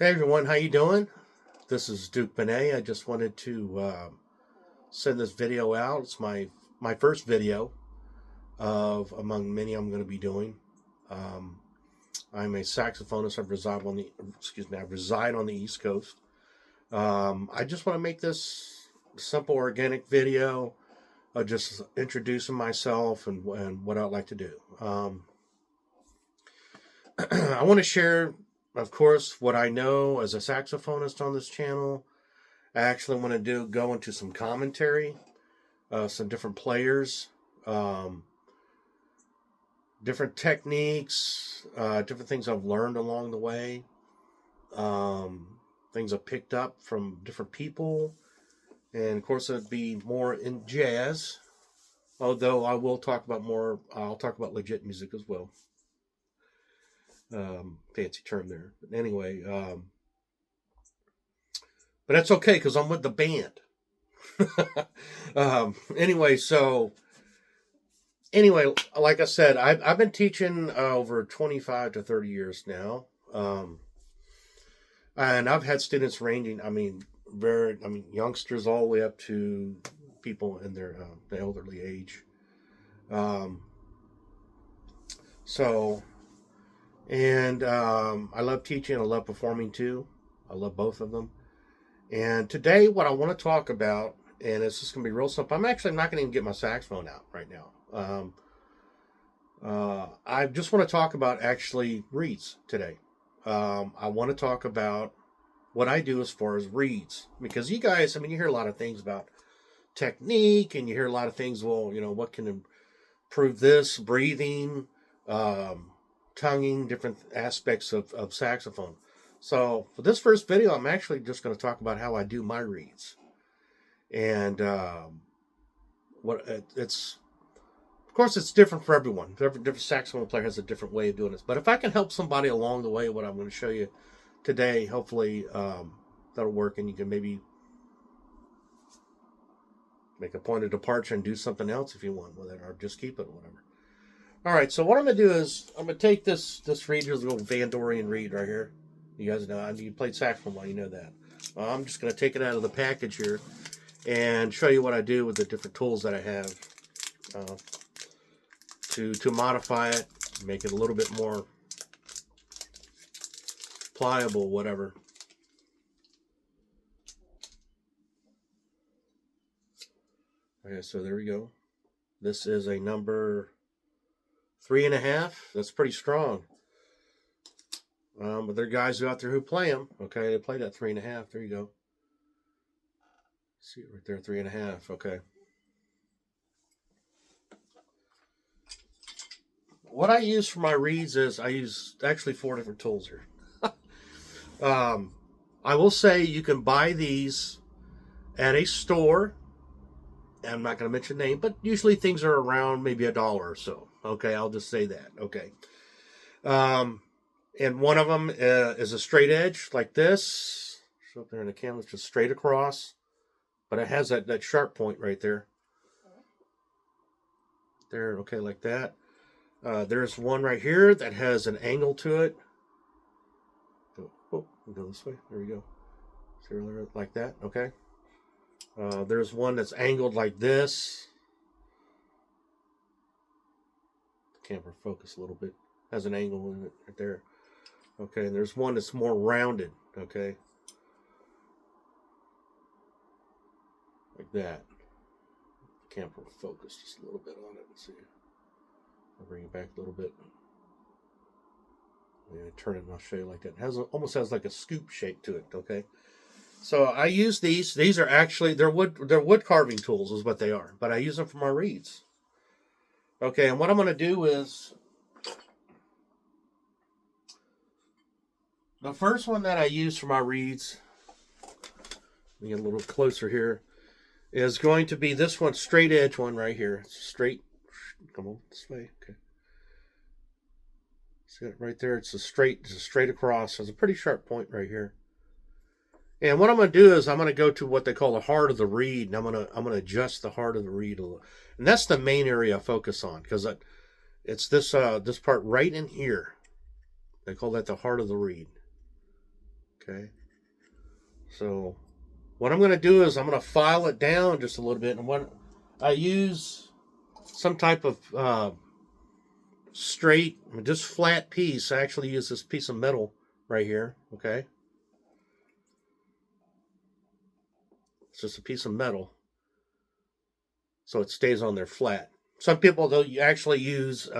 Hey everyone, how you doing? This is Duke Benet. I just wanted to send this video out. It's my first video of among many I'm going to be doing. Um, I'm a saxophonist. I reside on the East Coast. I just want to make this simple, organic video, just introducing myself and what I'd like to do. I want to share, of course, what I know as a saxophonist on this channel. I actually want to go into some commentary, some different players, um, different techniques, different things I've learned along the way, things I've picked up from different people, and of course it'd be more in jazz. Although I will talk about more, I'll talk about legit music as well. Fancy term there, but anyway, but that's okay because I'm with the band. Anyway, like I said, I've been teaching over 25 to 30 years now. And I've had students ranging, youngsters all the way up to people in their the elderly age. Um, so, I love teaching. I love performing too. I love both of them. And today, what I want to talk about, and it's just going to be real simple. I'm actually not going to even get my saxophone out right now. I just want to talk about actually reeds today. I want to talk about what I do as far as reeds, because you guys, you hear a lot of things about technique, and you hear a lot of things. Well, what can improve this, breathing, tonguing, different aspects of saxophone. So for this first video, I'm actually just going to talk about how I do my reeds, and what it's. Of course, it's different for everyone. Different saxophone player has a different way of doing this. But if I can help somebody along the way, what I'm going to show you today, hopefully that'll work, and you can maybe make a point of departure and do something else if you want with it, or just keep it, or whatever. All right, so what I'm going to do is I'm going to take this reed. Here's a little Van Dorian reed right here. You guys know, you played saxophone, well, you know that. I'm just going to take it out of the package here and show you what I do with the different tools that I have to modify it, make it a little bit more pliable, whatever. Okay, so there we go. This is a number 3.5. That's pretty strong. But there are guys out there who play them. Okay, they play that 3.5. There you go. See it right there, 3.5. Okay. What I use for my reeds is I use actually 4 different tools here. I will say you can buy these at a store. I'm not going to mention the name, but usually things are around maybe $1 or so. Okay, I'll just say that. Okay. And one of them is a straight edge like this. Show up there in the camera, it's just straight across, but it has that sharp point right there. There, okay, like that. There's one right here that has an angle to it. Oh, go this way. There we go. See, like that. Okay. There's one that's angled like this. The camera focus a little bit. Has an angle in it right there. Okay, and there's one that's more rounded. Okay. Like that. The camera focus just a little bit on it. Let's see. I'll bring it back a little bit. Turn it and I'll show you like that. It almost has like a scoop shape to it. Okay. So I use these. These are actually they're wood carving tools is what they are, but I use them for my reeds. Okay, and what I'm going to do is the first one that I use for my reeds. Let me get a little closer here. Is going to be this one, straight edge one right here. It's straight. Come on this way. Okay. See it right there? It's a straight across. So it's a pretty sharp point right here. And what I'm going to do is I'm going to go to what they call the heart of the reed, and I'm going to adjust the heart of the reed a little. And that's the main area I focus on, because it's this part right in here. They call that the heart of the reed. Okay. So what I'm going to do is I'm going to file it down just a little bit. And when I use some type of straight, just flat piece, I actually use this piece of metal right here. Okay. It's just a piece of metal. So it stays on there flat. Some people, they'll actually use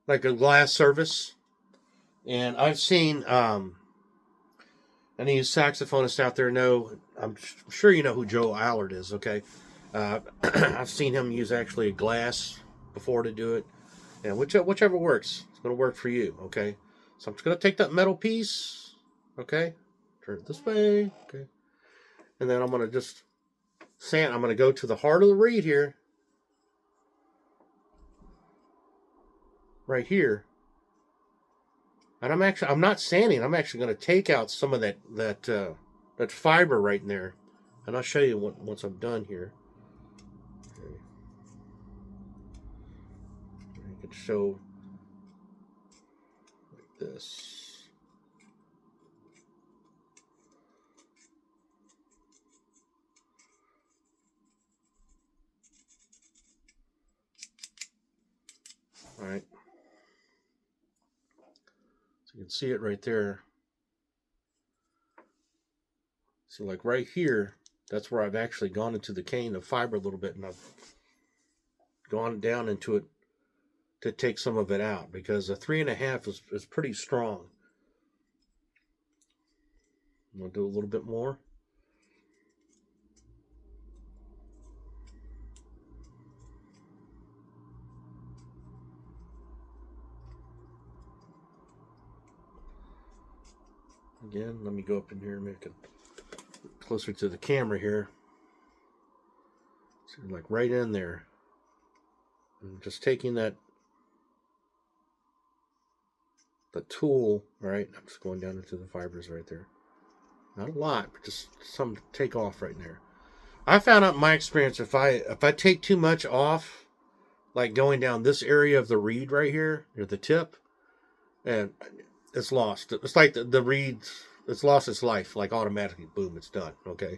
like a glass surface. And I've seen any saxophonists out there know, I'm sure you know who Joe Allard is, okay? I've seen him use actually a glass before to do it. And whichever works, it's going to work for you, okay? So I'm just going to take that metal piece, okay? Turn it this way, okay? And then I'm going to just sand. I'm going to go to the heart of the reed here. Right here. And I'm not sanding. I'm actually going to take out some of that fiber right in there. And I'll show you once I'm done here. Okay. I can show like this. All right. So you can see it right there. So like right here, that's where I've actually gone into the cane of fiber a little bit, and I've gone down into it to take some of it out because a 3.5 is pretty strong. I'm gonna do a little bit more. Again, let me go up in here and make it closer to the camera here. So like right in there. I'm just taking the tool, all right? I'm just going down into the fibers right there. Not a lot, but just some to take off right there. I found out in my experience if I take too much off, like going down this area of the reed right here, near the tip, and it's lost. It's like the reed, it's lost its life, like automatically, boom, it's done, okay?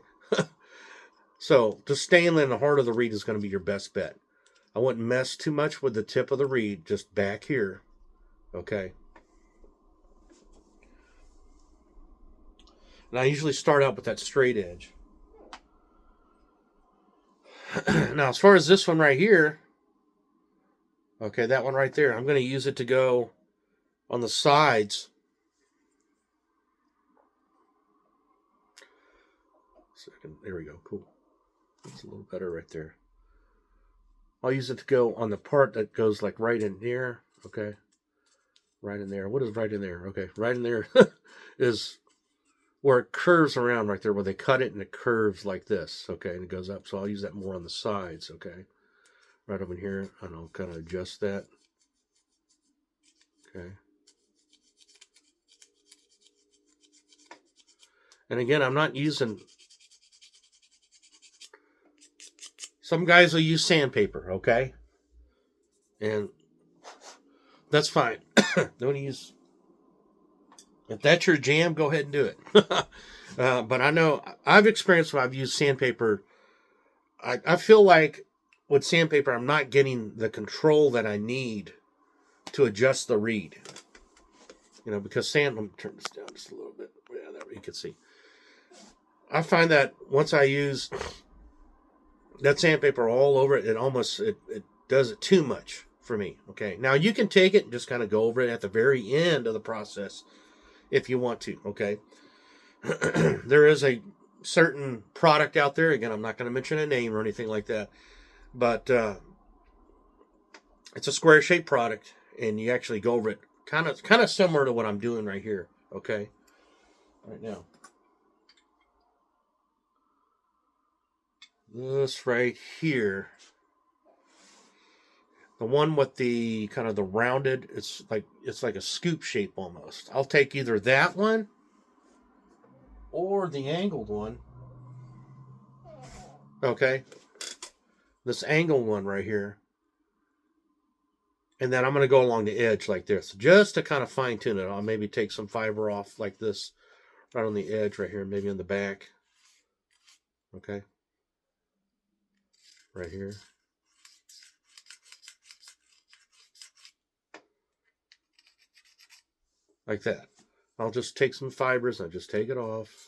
So just staying in the heart of the reed is going to be your best bet. I wouldn't mess too much with the tip of the reed, just back here, okay? And I usually start out with that straight edge. Now, as far as this one right here, okay, that one right there, I'm going to use it to go on the sides. There we go, cool. That's a little better right there. I'll use it to go on the part that goes like right in here, okay? Right in there. What is right in there? Okay, right in there is where it curves around right there, where they cut it and it curves like this, okay, and it goes up. So I'll use that more on the sides, okay? Right over here, and I'll kind of adjust that, okay? And again, I'm not using, some guys will use sandpaper, okay? And that's fine. Don't use, if that's your jam, go ahead and do it. But I know I've experienced when I've used sandpaper. I feel like with sandpaper, I'm not getting the control that I need to adjust the reed. You know, because let me turn this down just a little bit. Yeah, that way you can see. I find that once I use that sandpaper all over it, it does it too much for me. Okay, now you can take it and just kind of go over it at the very end of the process if you want to. Okay, there is a certain product out there. Again, I'm not going to mention a name or anything like that, but it's a square shaped product, and you actually go over it kind of similar to what I'm doing right here. Okay, right now. This right here, the one with the kind of the rounded, it's like a scoop shape almost. I'll take either that one or the angled one. Okay, this angled one right here. And then I'm going to go along the edge like this, just to kind of fine tune it. I'll maybe take some fiber off like this, right on the edge right here, maybe in the back. Okay. Right here. Like that. I'll just take some fibers and I'll just take it off.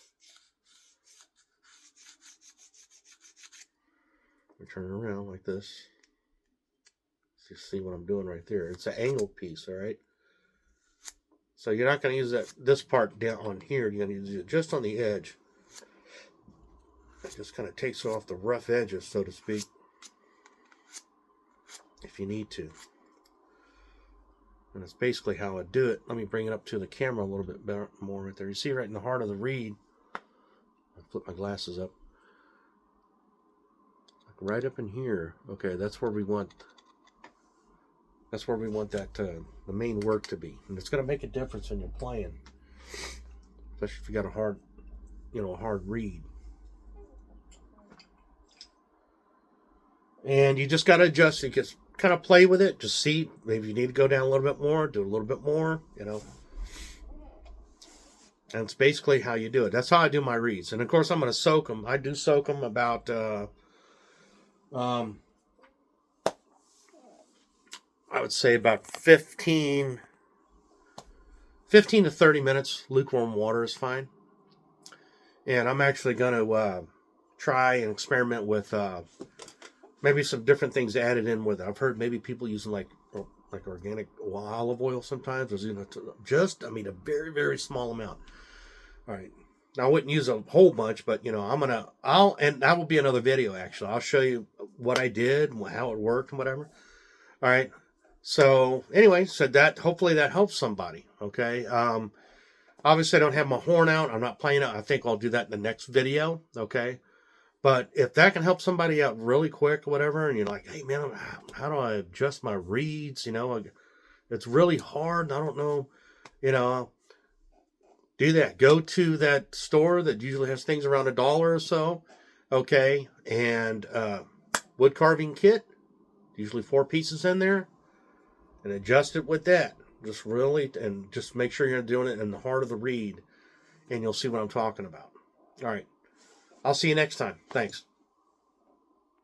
I turn it around like this. You see what I'm doing right there. It's an angle piece, all right? So you're not going to use this part down on here. You're going to use it just on the edge. It just kind of takes off the rough edges, so to speak, if you need to. And that's basically how I do it. Let me bring it up to the camera a little bit better, more right there. You see right in the heart of the reed. I'll flip my glasses up. Right up in here. Okay, that's where we want. That's where we want that the main work to be, and it's going to make a difference when you're playing, especially if you got a hard, a hard reed. And you just got to adjust. You just kind of play with it. Just see, maybe you need to go down a little bit more, do a little bit more, And it's basically how you do it. That's how I do my reeds. And of course, I'm going to soak them. I do soak them about, I would say about 15 to 30 minutes. Lukewarm water is fine. And I'm actually going to try and experiment with maybe some different things added in with it. I've heard maybe people using like organic olive oil sometimes. There's just, a very, very small amount. All right. Now I wouldn't use a whole bunch, but and that will be another video actually. I'll show you what I did, how it worked and whatever. All right. So anyway, hopefully that helps somebody. Okay. Obviously I don't have my horn out. I'm not playing it. I think I'll do that in the next video. Okay. But if that can help somebody out really quick or whatever, and you're like, hey man, how do I adjust my reeds? It's really hard. I don't know, do that. Go to that store that usually has things around $1 or so. Okay. And wood carving kit, usually 4 pieces in there, and adjust it with that. Just make sure you're doing it in the heart of the reed, and you'll see what I'm talking about. All right. I'll see you next time. Thanks.